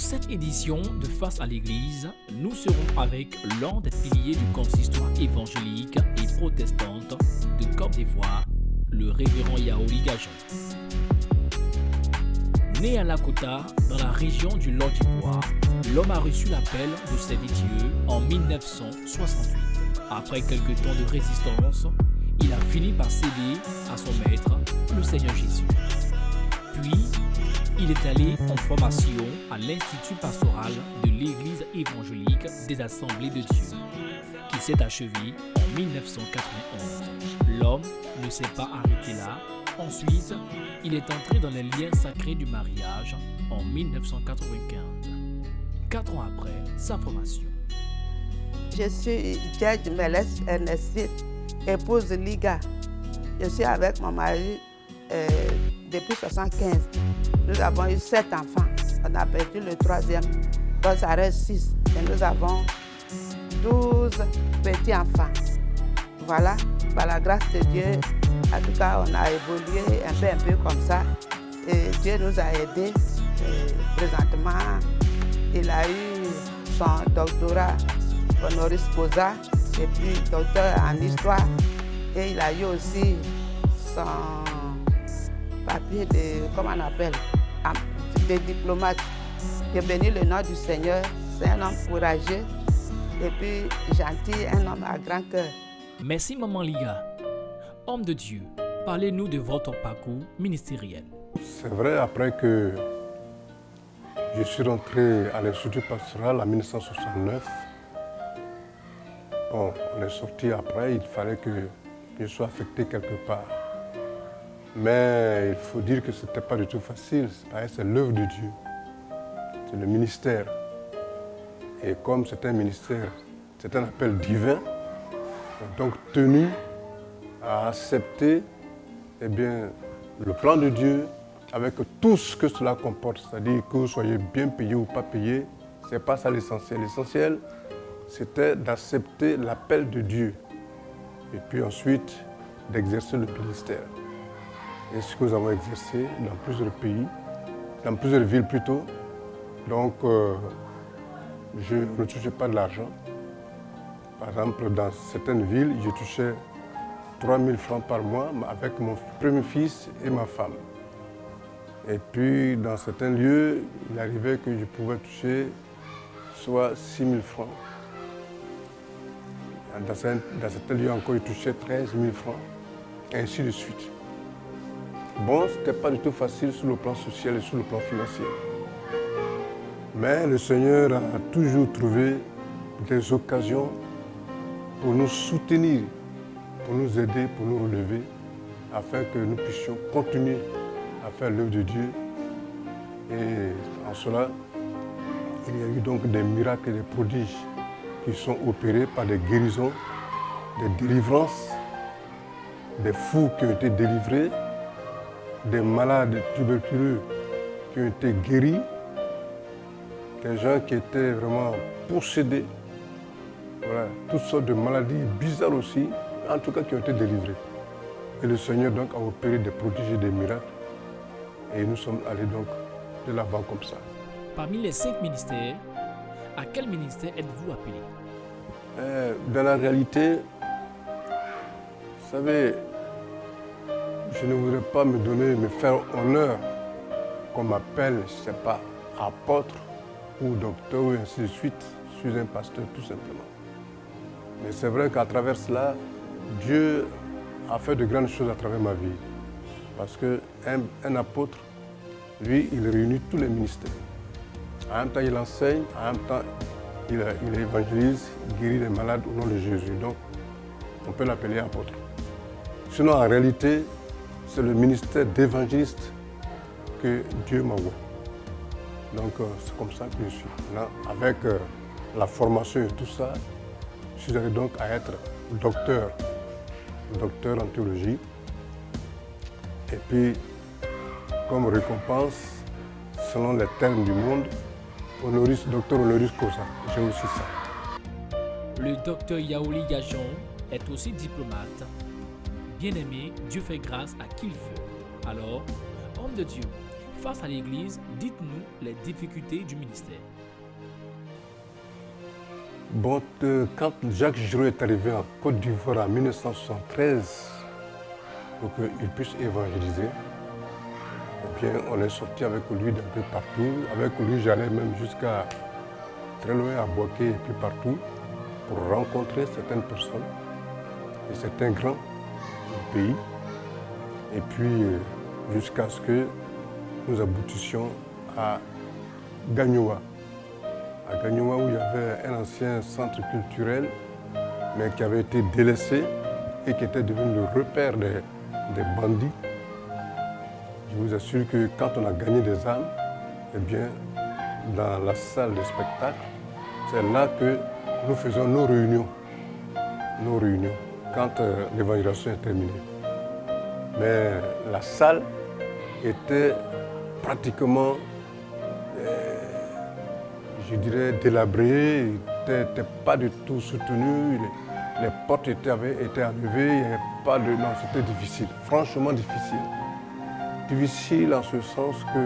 cette édition de Face à l'Église, nous serons avec l'un des piliers du consistoire évangélique et protestante de Côte d'Ivoire, le révérend Yaoli Gajon. Né à Lakota, dans la région du Lot-d'Ivoire, l'homme a reçu l'appel de servir Dieu en 1968. Après quelques temps de résistance, il a fini par céder à son maître, le Seigneur Jésus. Puis, il est allé en formation à l'Institut pastoral de l'Église évangélique des Assemblées de Dieu, qui s'est achevé en 1991. L'homme ne s'est pas arrêté là. Ensuite, il est entré dans les liens sacrés du mariage en 1995, 4 ans après sa formation. Je suis Judge Meles Ernestine, épouse Liga. Je suis avec mon mari depuis 1975. Nous avons eu 7 enfants. On a perdu le 3e, donc ça reste 6. Et nous avons 12 petits-enfants. Voilà, par la grâce de Dieu, en tout cas, on a évolué un peu comme ça. Et Dieu nous a aidés. Et présentement, il a eu son doctorat honoris causa et puis docteur en histoire. Et il a eu aussi son papier de, comment on appelle, de diplomate. J'ai béni le nom du Seigneur. C'est un homme courageux et puis gentil, un homme à grand cœur. Merci Maman Liga. Homme de Dieu, parlez-nous de votre parcours ministériel. C'est vrai, après que je suis rentré à l'Institut pastoral en 1969, bon, on est sorti après, il fallait que je sois affecté quelque part. Mais il faut dire que ce n'était pas du tout facile, c'est l'œuvre de Dieu, c'est le ministère. Et comme c'est un ministère, c'est un appel divin, donc tenu à accepter le plan de Dieu avec tout ce que cela comporte. C'est-à-dire que vous soyez bien payé ou pas payé, ce n'est pas ça l'essentiel. L'essentiel, c'était d'accepter l'appel de Dieu et puis ensuite d'exercer le ministère. Et ce que nous avons exercé dans plusieurs pays, dans plusieurs villes plutôt. Donc, je ne touchais pas de l'argent. Par exemple, dans certaines villes, je touchais 3 000 francs par mois avec mon premier fils et ma femme. Et puis, dans certains lieux, il arrivait que je pouvais toucher soit 6 000 francs. Dans certains lieux encore, je touchais 13 000 francs, et ainsi de suite. Bon, ce n'était pas du tout facile sur le plan social et sur le plan financier. Mais le Seigneur a toujours trouvé des occasions pour nous soutenir, pour nous aider, pour nous relever, afin que nous puissions continuer à faire l'œuvre de Dieu. Et en cela, il y a eu donc des miracles et des prodiges qui sont opérés par des guérisons, des délivrances, des fous qui ont été délivrés, des malades tuberculeux qui ont été guéris, des gens qui étaient vraiment possédés. Voilà, toutes sortes de maladies bizarres aussi, en tout cas qui ont été délivrées. Et le Seigneur donc a opéré des prodiges et des miracles. Et nous sommes allés donc de l'avant comme ça. Parmi les 5 ministères, à quel ministère êtes-vous appelé? Dans la réalité, vous savez, je ne voudrais pas me faire honneur qu'on m'appelle, je ne sais pas, apôtre ou docteur ou ainsi de suite. Je suis un pasteur tout simplement. Mais c'est vrai qu'à travers cela, Dieu a fait de grandes choses à travers ma vie. Parce qu'un apôtre, lui, il réunit tous les ministères. En même temps, il enseigne, en même temps, il évangélise, il guérit les malades au nom de Jésus. Donc, on peut l'appeler apôtre. Sinon, en réalité, c'est le ministère d'évangéliste que Dieu m'a envoyé. Donc, c'est comme ça que je suis. Là, avec la formation et tout ça, je suis allé donc à être docteur en théologie. Et puis, comme récompense, selon les termes du monde, docteur honoris causa. J'ai aussi ça. Le docteur Yaoli Gajon est aussi diplomate. Bien-aimé, Dieu fait grâce à qui il veut. Alors, homme de Dieu, Face à l'Église, dites-nous les difficultés du ministère. Bon, quand Jacques Giroux est arrivé en Côte d'Ivoire en 1973, pour qu'il puisse évangéliser, eh bien, on est sorti avec lui d'un peu partout. Avec lui, j'allais même jusqu'à très loin à Boaké et puis partout pour rencontrer certaines personnes et certains grands du pays. Et puis, jusqu'à ce que nous aboutissions à Gagnoa. À Gagnoa, où il y avait un ancien centre culturel, mais qui avait été délaissé et qui était devenu le repère des bandits. Je vous assure que quand on a gagné des âmes, eh bien, dans la salle de spectacle, c'est là que nous faisons nos réunions, quand l'évangélisation est terminée. Mais la salle était pratiquement, je dirais, délabrée, n'était pas du tout soutenue, les portes étaient enlevées, il n'y avait pas de... Non, c'était difficile, franchement difficile. Difficile en ce sens que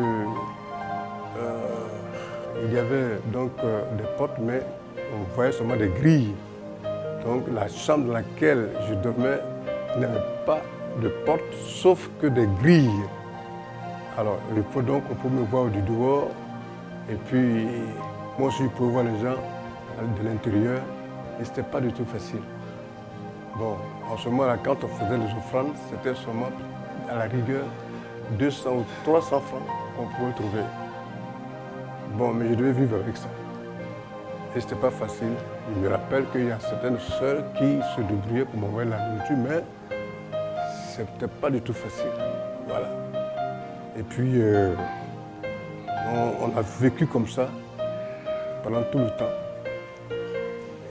il y avait donc des portes, mais on voyait seulement des grilles. Donc la chambre dans laquelle je dormais n'avait pas de porte, sauf que des grilles. Alors, on pouvait me voir du dehors, et puis moi aussi, je pouvais voir les gens de l'intérieur, et ce n'était pas du tout facile. Bon, en ce moment-là, quand on faisait les offrandes, c'était seulement à la rigueur 200 ou 300 francs qu'on pouvait trouver. Bon, mais je devais vivre avec ça. Et ce n'était pas facile. Je me rappelle qu'il y a certaines sœurs qui se débrouillaient pour m'envoyer la nourriture, mais ce n'était pas du tout facile. Voilà. Et puis, on a vécu comme ça pendant tout le temps.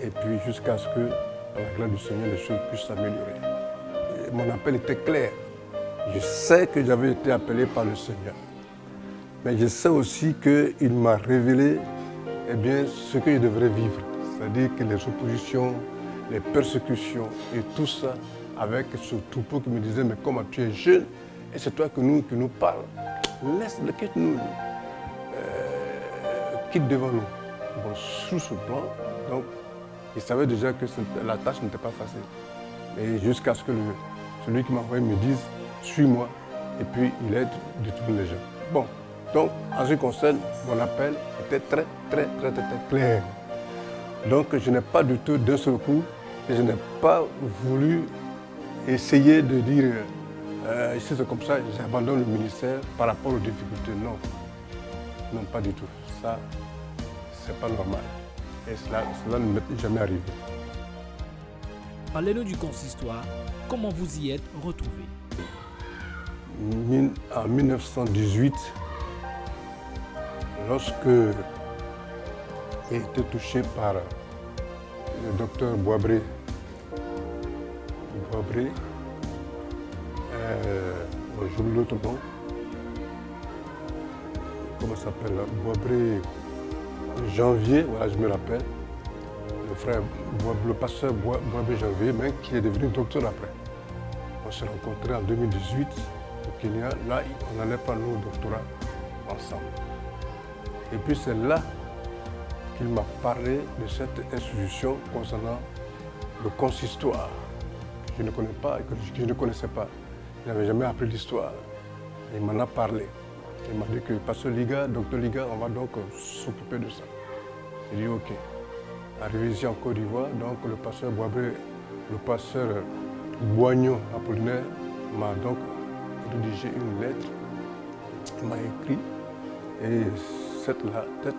Et puis, jusqu'à ce que, par la grâce du Seigneur, les choses puissent s'améliorer. Mon appel était clair. Je sais que j'avais été appelé par le Seigneur. Mais je sais aussi qu'il m'a révélé eh bien, ce que je devrais vivre. C'est-à-dire que les oppositions, les persécutions et tout ça, avec ce troupeau qui me disait, mais comment tu es jeune, et c'est toi qui nous parles. Laisse-le, quitte-nous. Quitte devant nous. Bon, sous ce plan, donc, il savait déjà que la tâche n'était pas facile. Et jusqu'à ce que celui qui m'a envoyé me dise, suis-moi, et puis il aide de tous les gens. Bon, donc, en ce qui concerne mon appel, était très clair. Donc, je n'ai pas du tout d'un seul coup, et je n'ai pas voulu essayer de dire, ici c'est comme ça, j'abandonne le ministère par rapport aux difficultés. Non, non, pas du tout. Ça, c'est pas normal. Et cela ne m'est jamais arrivé. Parlez-nous du consistoire. Comment vous y êtes retrouvé? En 1918, lorsque j'ai été touché par le docteur Boabré, j'oublie l'autre nom, comment ça s'appelle, Boabré, Janvier, voilà, je me rappelle, le pasteur Boabré Janvier, même qui est devenu docteur après. On s'est rencontrés en 2018 au Kenya, là on allait prendre nos doctorats ensemble. Et puis c'est là qu'il m'a parlé de cette institution concernant le consistoire. Que je ne connais pas, que je ne connaissais pas. Je n'avais jamais appris l'histoire. Il m'en a parlé. Il m'a dit que pasteur Liga, docteur Liga, on va donc s'occuper de ça. J'ai dit ok. Arrivé ici en Côte d'Ivoire, donc le pasteur Boabré, le pasteur Boignon Apollinaire m'a donc rédigé une lettre. Il m'a écrit. Et cette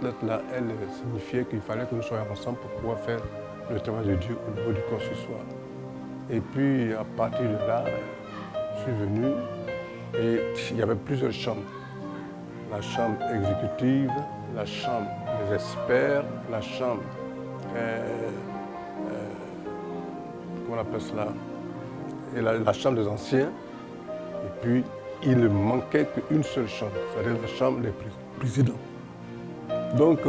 lettre-là, elle signifiait qu'il fallait que nous soyons ensemble pour pouvoir faire le travail de Dieu au niveau du consistoire. Et puis, à partir de là, je suis venu et il y avait plusieurs chambres. La chambre exécutive, la chambre des experts, la chambre, comment on appelle cela, et la chambre des anciens. Et puis, il ne manquait qu'une seule chambre, c'est-à-dire la chambre des présidents. Donc,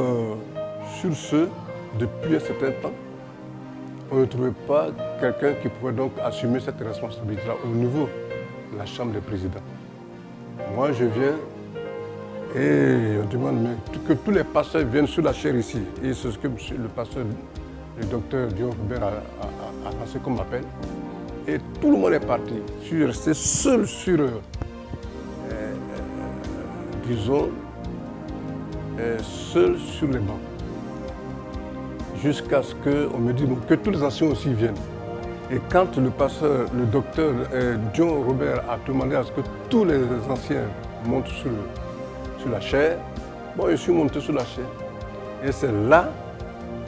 sur ce, depuis un certain temps, on ne trouvait pas quelqu'un qui pouvait donc assumer cette responsabilité-là au niveau de la Chambre des présidents. Moi, je viens Et on demande que tous les pasteurs viennent sur la chaire ici. Et c'est ce que le pasteur, le docteur Dion Robert a lancé comme appel. Et tout le monde est parti. Je suis resté seul sur, disons, seul sur les bancs. Jusqu'à ce qu'on me dise que tous les anciens aussi viennent. Et quand le pasteur, le docteur Dion Robert a demandé à ce que tous les anciens montent sur la chaire, bon, je suis monté sur la chaire. Et c'est là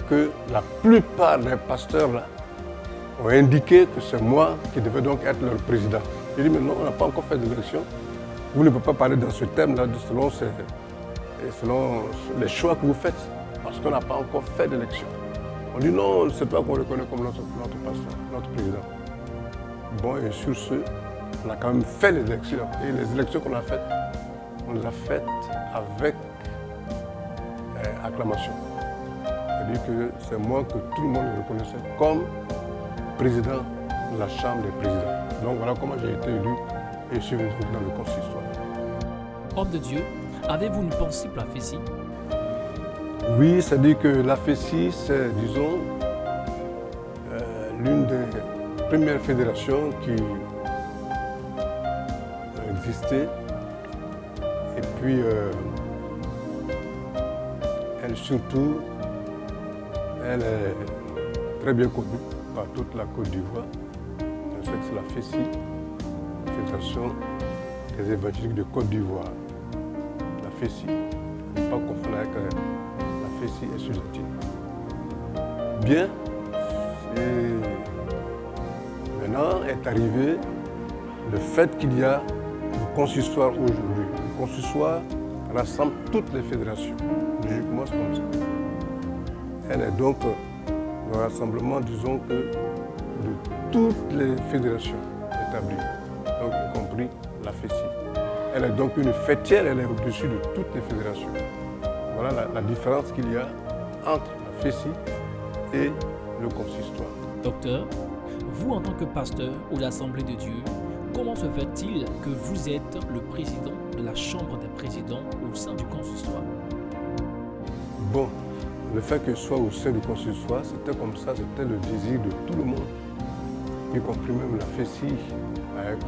que la plupart des pasteurs là, ont indiqué que c'est moi qui devais donc être leur président. J'ai dit, mais non, on n'a pas encore fait d'élection. Vous ne pouvez pas parler dans ce thème-là selon les choix que vous faites, parce qu'on n'a pas encore fait d'élection. On dit non, c'est toi qu'on reconnaît comme notre pasteur, notre président. Bon, et sur ce, on a quand même fait les élections. Et les élections qu'on a faites, on les a faites avec acclamation. C'est-à-dire que c'est moi que tout le monde reconnaissait comme président de la Chambre des présidents. Donc voilà comment j'ai été élu et je suis venu dans le consistoire. Homme de Dieu, avez-vous une pensée pour la FESI? Oui, c'est-à-dire que la FESI, c'est, disons, l'une des premières fédérations qui existait. Et puis, elle surtout, elle est très bien connue par toute la Côte d'Ivoire. Je sais que c'est la FESI, la Fédération des évangéliques de Côte d'Ivoire. La FESI, ne pas confondre avec la FESI et Suzette. Bien, et maintenant est arrivé le fait qu'il y a le consistoire aujourd'hui. Le consistoire rassemble toutes les fédérations. Logiquement, c'est comme ça. Elle est donc le rassemblement, disons que, de toutes les fédérations établies, donc y compris la FESI. Elle est donc une fêtière, elle est au-dessus de toutes les fédérations. Voilà la différence qu'il y a entre la FESI et le consistoire. Docteur, vous en tant que pasteur ou l'Assemblée de Dieu, comment se fait-il que vous êtes le président de la Chambre des présidents au sein du consistoire? Bon, le fait que je sois au sein du consistoire, c'était comme ça, c'était le désir de tout le monde, y compris même la FESI, avec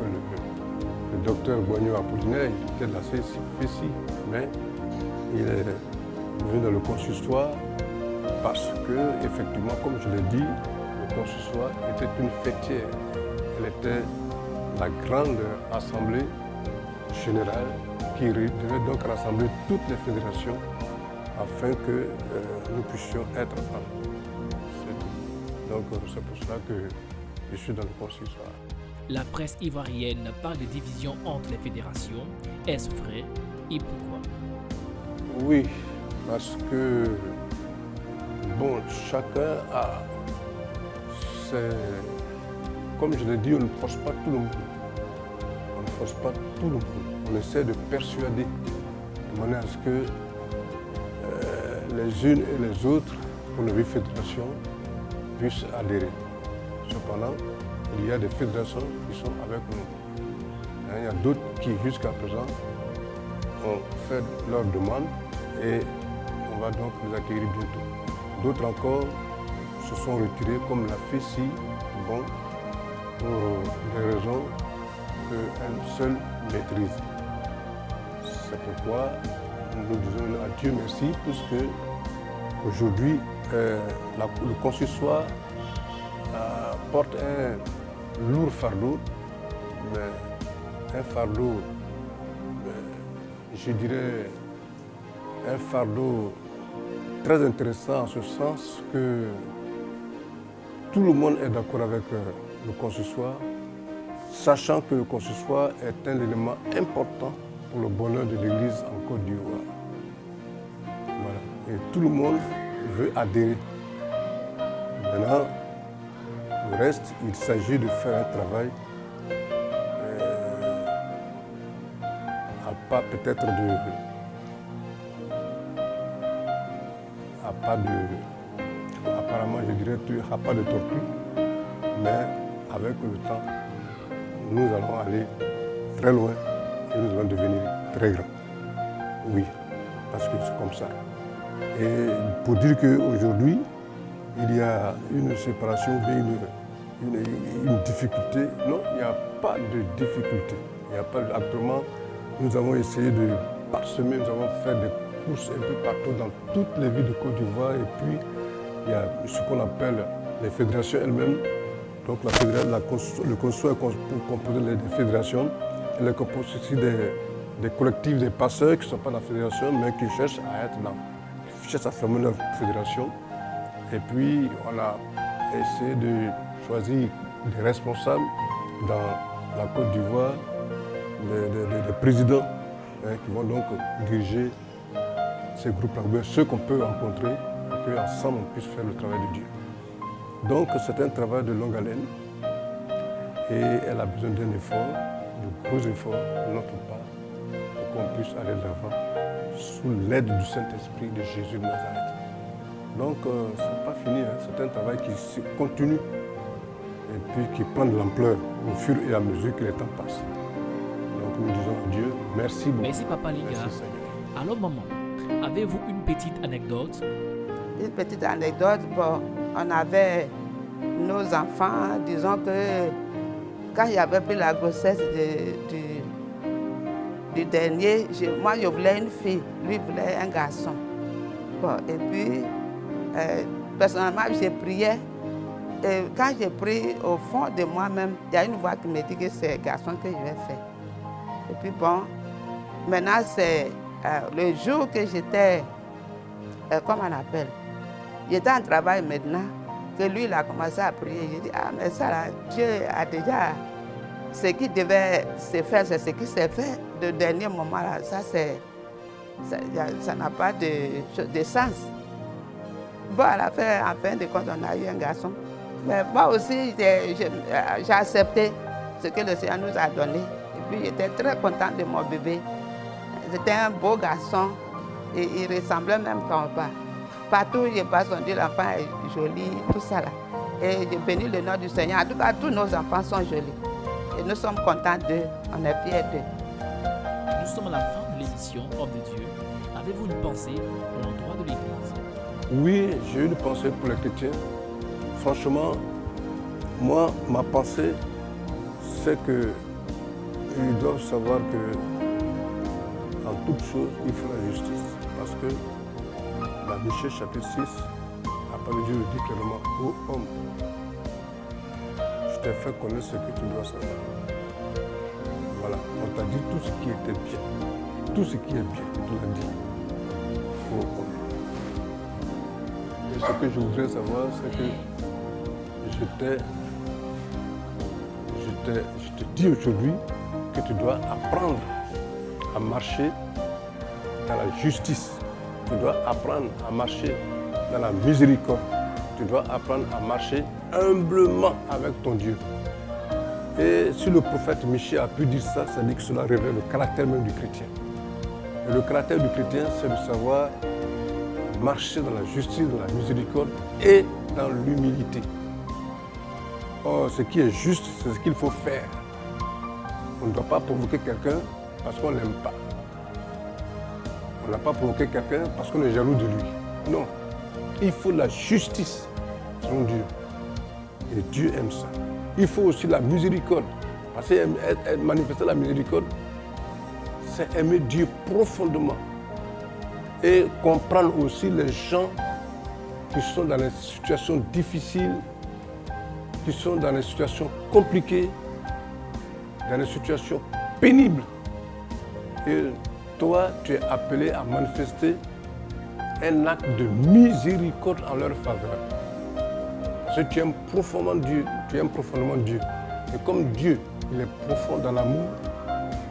le docteur Boigno Apollinaire, il était de la FESI, mais il est venu dans le consistoire parce que, effectivement, comme je l'ai dit, le consistoire était une fêtière. Elle était la grande assemblée générale qui devait donc rassembler toutes les fédérations afin que nous puissions être un. C'est tout. Donc c'est pour cela que je suis dans le consistoire. La presse ivoirienne parle de divisions entre les fédérations. Est-ce vrai et pourquoi? Oui, parce que, bon, chacun a comme je l'ai dit, on ne force pas tout le monde. On ne force pas tout le monde. On essaie de persuader de manière à ce que les unes et les autres, pour les fédérations, puissent adhérer. Cependant, il y a des fédérations qui sont avec nous. Il y a d'autres qui, jusqu'à présent, ont fait leur demande et on va donc les accueillir bientôt. D'autres encore se sont retirés comme la FESI, bon, pour des raisons qu'elle seule maîtrise. C'est pourquoi nous disons à Dieu merci, puisque aujourd'hui le consistoire porte un lourd fardeau, mais un fardeau, je dirais, un fardeau très intéressant en ce sens que tout le monde est d'accord avec le consistoire, sachant que le consistoire est un élément important pour le bonheur de l'Église en Côte d'Ivoire. Voilà. Et tout le monde veut adhérer. Maintenant, le reste, il s'agit de faire un travail à pas peut-être apparemment je dirais à pas de tortue, mais avec le temps, nous allons aller très loin et nous allons devenir très grands. Oui, parce que c'est comme ça. Et pour dire qu'aujourd'hui, il y a une séparation, une difficulté. Non, il n'y a pas de difficulté. Il n'y a pas, actuellement, nous avons essayé de parsemer, nous avons fait des courses un peu partout dans toutes les villes de Côte d'Ivoire. Et puis, il y a ce qu'on appelle les fédérations elles-mêmes. Donc, le consortium est composé des fédérations. Elle est composée aussi des collectifs, des passeurs qui ne sont pas dans la fédération, mais qui cherchent à être là, qui cherchent à former leur fédération. Et puis, on a essayé de choisir des responsables dans la Côte d'Ivoire, des présidents qui vont donc diriger ces groupes-là, ceux qu'on peut rencontrer et qu'ensemble on puisse faire le travail de Dieu. Donc, c'est un travail de longue haleine et elle a besoin d'un effort, de gros efforts de notre part pour qu'on puisse aller de l'avant sous l'aide du Saint-Esprit de Jésus de Nazareth. Donc, ce n'est pas fini, hein. C'est un travail qui continue et puis qui prend de l'ampleur au fur et à mesure que le temps passe. Donc, nous disons à Dieu, merci beaucoup. Merci Papa Liga. Merci Seigneur. Alors maman, avez-vous une petite anecdote? Une petite anecdote, bon, on avait nos enfants, disons que quand j'avais pris la grossesse du dernier, moi je voulais une fille, lui voulait un garçon. Bon, et puis, personnellement, j'ai prié. Et quand j'ai pris au fond de moi-même, il y a une voix qui me dit que c'est un garçon que je vais faire. Et puis bon, maintenant c'est le jour que j'étais, comment on appelle, j'étais en travail maintenant, que lui il a commencé à prier. J'ai dit, ah mais ça là, Dieu a déjà, ce qui devait se faire, c'est ce qui s'est fait. Le dernier moment là, ça n'a pas de sens. Bon, à la fin, en fin de compte, on a eu un garçon. Mais moi aussi, j'ai accepté ce que le Seigneur nous a donné. Et puis, j'étais très contente de mon bébé. C'était un beau garçon et il ressemblait même quand on parle. Partout où je passe, on dit l'enfant est joli, tout ça là. Et je bénis le nom du Seigneur. En tout cas, tous nos enfants sont jolis. Et nous sommes contents d'eux, on est fiers d'eux. Nous sommes à la fin de l'émission Homme de Dieu. Avez-vous une pensée à l'endroit de l'Église? Oui, j'ai une pensée pour les chrétiens. Franchement, moi, ma pensée, c'est qu'ils doivent savoir que en toute chose, il faut la justice. Parce que dans Michée chapitre 6, la parole de Dieu le dit clairement, ô homme, je t'ai fait connaître ce que tu dois savoir. Voilà, on t'a dit tout ce qui était bien. Tout ce qui est bien, on te l'a dit. Ô homme. Et ce que je voudrais savoir, c'est que je te dis aujourd'hui que tu dois apprendre à marcher dans la justice. Tu dois apprendre à marcher dans la miséricorde. Tu dois apprendre à marcher humblement avec ton Dieu. Et si le prophète Michée a pu dire ça, ça dit que cela révèle le caractère même du chrétien. Et le caractère du chrétien, c'est de savoir marcher dans la justice, dans la miséricorde et dans l'humilité. Or, ce qui est juste, c'est ce qu'il faut faire. On ne doit pas provoquer quelqu'un parce qu'on ne l'aime pas. On ne doit pas provoquer quelqu'un parce qu'on est jaloux de lui. Non. Il faut la justice selon Dieu. Et Dieu aime ça. Il faut aussi la miséricorde. Parce que manifester la miséricorde, c'est aimer Dieu profondément. Et comprendre aussi les gens qui sont dans des situations difficiles, qui sont dans des situations compliquées, dans des situations pénibles. Et toi, tu es appelé à manifester un acte de miséricorde en leur faveur. Parce que tu aimes profondément Dieu, Et comme Dieu, il est profond dans l'amour,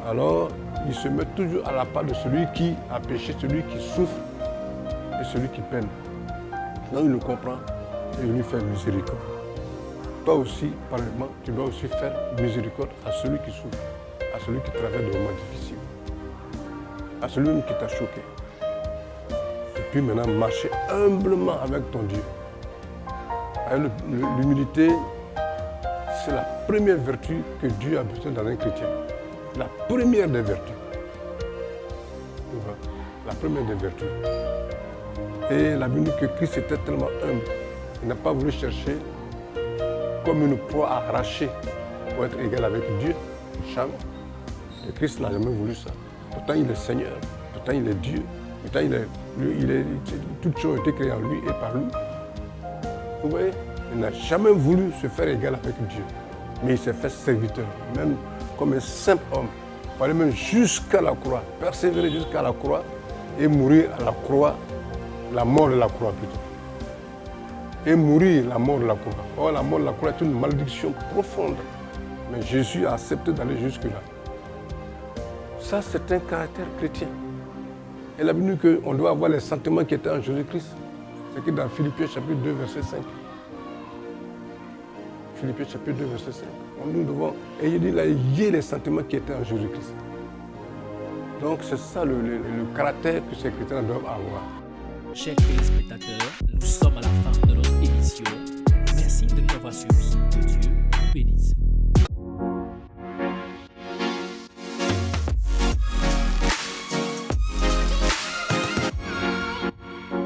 alors il se met toujours à la part de celui qui a péché, celui qui souffre et celui qui peine. Donc il le comprend et il lui fait miséricorde. Toi aussi, pareillement, tu dois aussi faire miséricorde à celui qui souffre, à celui qui traverse des moments difficiles, à celui même qui t'a choqué. Et puis maintenant, marcher humblement avec ton Dieu. L'humilité, c'est la première vertu que Dieu a besoin dans un chrétien. La première des vertus. la première des vertus. Et la Bible dit que Christ était tellement humble. Il n'a pas voulu chercher comme une proie à arracher pour être égal avec Dieu. Jamais. Et Christ n'a jamais voulu ça. Pourtant, il est Seigneur. Pourtant, il est Dieu. Pourtant, toutes choses ont été créées en lui et par lui. Vous voyez, il n'a jamais voulu se faire égal avec Dieu. Mais il s'est fait serviteur, même comme un simple homme. Pour aller même jusqu'à la croix, persévérer jusqu'à la croix et mourir à la croix, la mort de la croix plutôt. Et mourir la mort de la croix. Or, la mort de la croix est une malédiction profonde. Mais Jésus a accepté d'aller jusque-là. Ça, c'est un caractère chrétien. Et la Bible dit qu'on doit avoir les sentiments qui étaient en Jésus-Christ. C'est écrit dans Philippiens chapitre 2, verset 5. Philippiens chapitre 2, verset 5. Nous devons, et il dit là, ayez les sentiments qui étaient en Jésus-Christ. Donc c'est ça le caractère que ces chrétiens doivent avoir. Chers téléspectateurs, nous sommes à la fin de